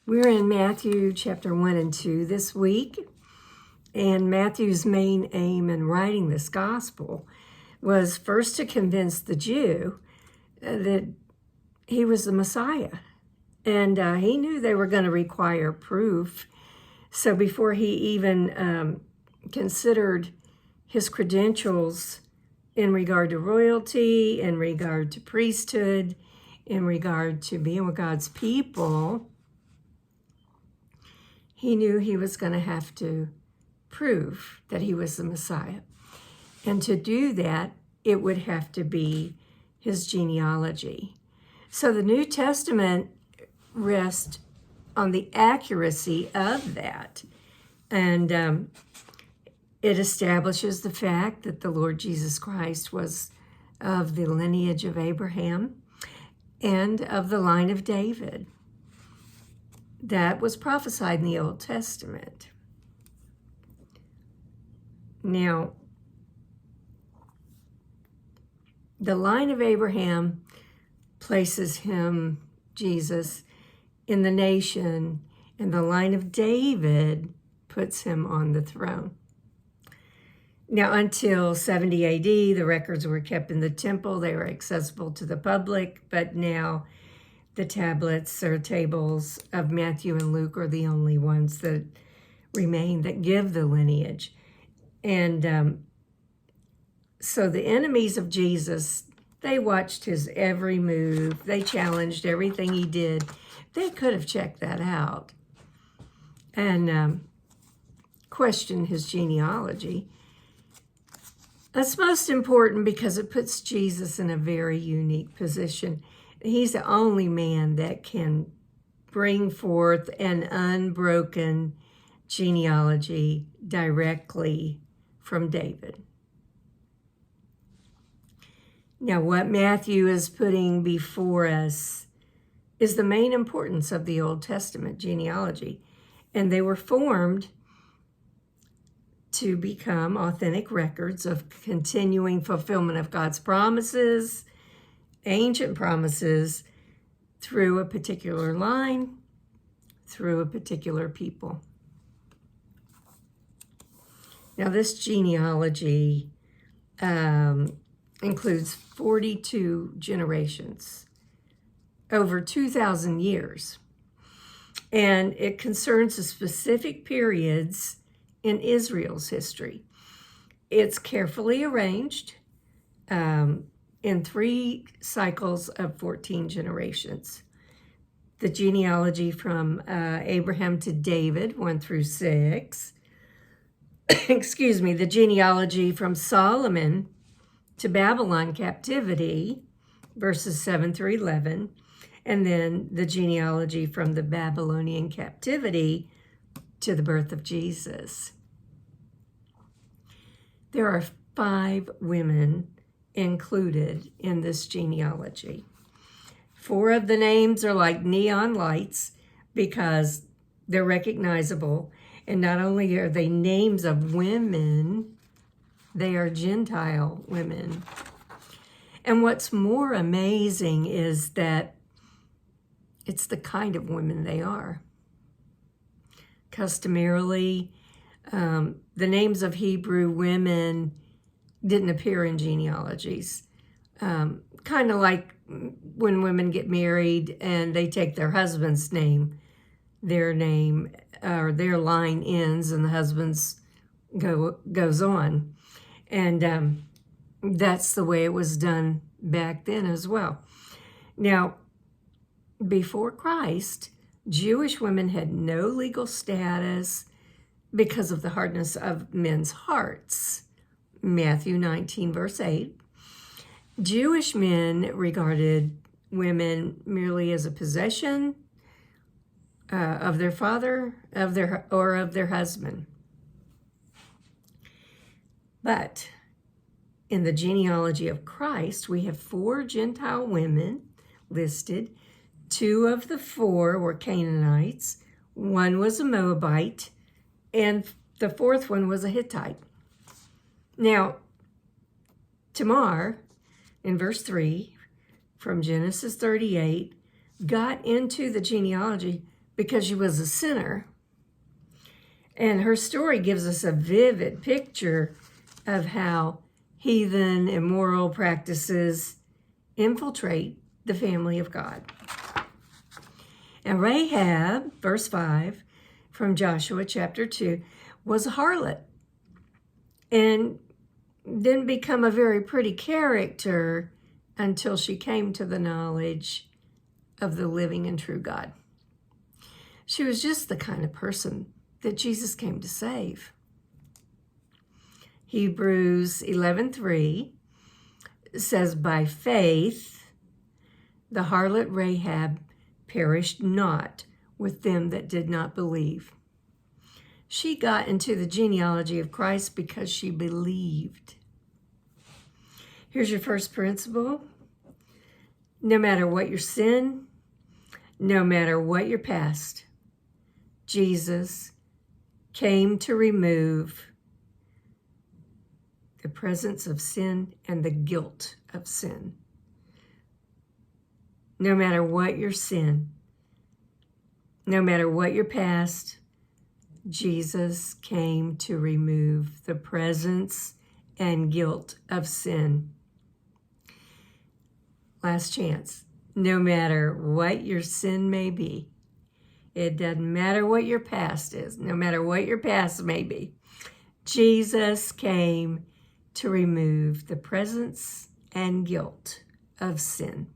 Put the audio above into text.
We're in Matthew chapter 1 and 2 this week, and Matthew's main aim in writing this gospel was first to convince the Jew that he was the Messiah, and he knew they were going to require proof. So before he even considered his credentials in regard to royalty, in regard to priesthood, in regard to being with God's people, he knew he was going to have to prove that he was the Messiah. And to do that, it would have to be his genealogy. So the New Testament rests on the accuracy of that. And it establishes the fact that the Lord Jesus Christ was of the lineage of Abraham and of the line of David. That was prophesied in the Old Testament. Now, the line of Abraham places him, Jesus, in the nation, and the line of David puts him on the throne. Now, until 70 AD, the records were kept in the temple. They were accessible to the public, but now the tablets or tables of Matthew and Luke are the only ones that remain that give the lineage. And so the enemies of Jesus, they watched his every move. They challenged everything he did. They could have checked that out and questioned his genealogy. That's most important because it puts Jesus in a very unique position. He's the only man that can bring forth an unbroken genealogy directly from David. Now, what Matthew is putting before us is the main importance of the Old Testament genealogy, and they were formed to become authentic records of continuing fulfillment of God's promises, ancient promises, through a particular line, through a particular people. Now, this genealogy includes 42 generations, over 2,000 years, and it concerns the specific periods in Israel's history. It's carefully arranged in 3 cycles of 14 generations. The genealogy from Abraham to David, 1 through 6. The genealogy from Solomon to Babylon captivity, verses 7 through 11. And then the genealogy from the Babylonian captivity to the birth of Jesus. There are 5 women included in this genealogy. 4 of the names are like neon lights because they're recognizable. And not only are they names of women, they are Gentile women. And what's more amazing is that it's the kind of women they are. Customarily, the names of Hebrew women didn't appear in genealogies. Kind of like when women get married and they take their husband's name, their name or their line ends and the husband's goes on. And that's the way it was done back then as well. Now, before Christ, Jewish women had no legal status because of the hardness of men's hearts. Matthew 19, verse 8. Jewish men regarded women merely as a possession of their father, of their husband. But in the genealogy of Christ, we have 4 Gentile women listed. 2 of the 4 were Canaanites. 1 was a Moabite, and the 4th one was a Hittite. Now, Tamar, in verse 3, from Genesis 38, got into the genealogy because she was a sinner. And her story gives us a vivid picture of how heathen, immoral practices infiltrate the family of God. And Rahab, verse 5, from Joshua chapter 2, was a harlot and didn't become a very pretty character until she came to the knowledge of the living and true God. She was just the kind of person that Jesus came to save. Hebrews 11:3 says, by faith, the harlot Rahab perished not with them that did not believe. She got into the genealogy of Christ because she believed. Here's your first principle. No matter what your sin, no matter what your past, Jesus came to remove the presence of sin and the guilt of sin. No matter what your sin, no matter what your past, Jesus came to remove the presence and guilt of sin. Last chance. No matter what your sin may be, it doesn't matter what your past is, no matter what your past may be, Jesus came to remove the presence and guilt of sin.